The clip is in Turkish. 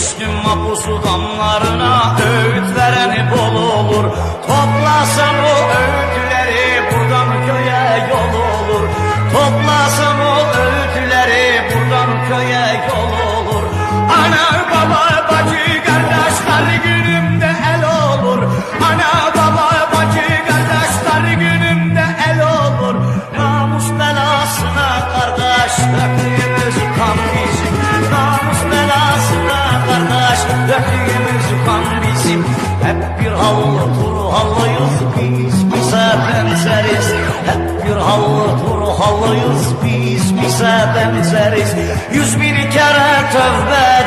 Düştüm mapusu damlarına, öğüt vereni bol olur. Toplasam o öğütleri, buradan köye yol olur. Toplasam o öğütleri, buradan köye yol olur. Ana baba bacı kardeşler günümde el olur. Ana baba bacı kardeşler günümde el olur. Namus belasına kardeş döktüğümüz kan bizim. Namus belasına kardeş döktüğümüz kan bizim. Hep bir hallı turhallıyız biz, bize benzeriz. Hep bir hallı turhallıyız biz, bize benzeriz. 100.000 kere tövbe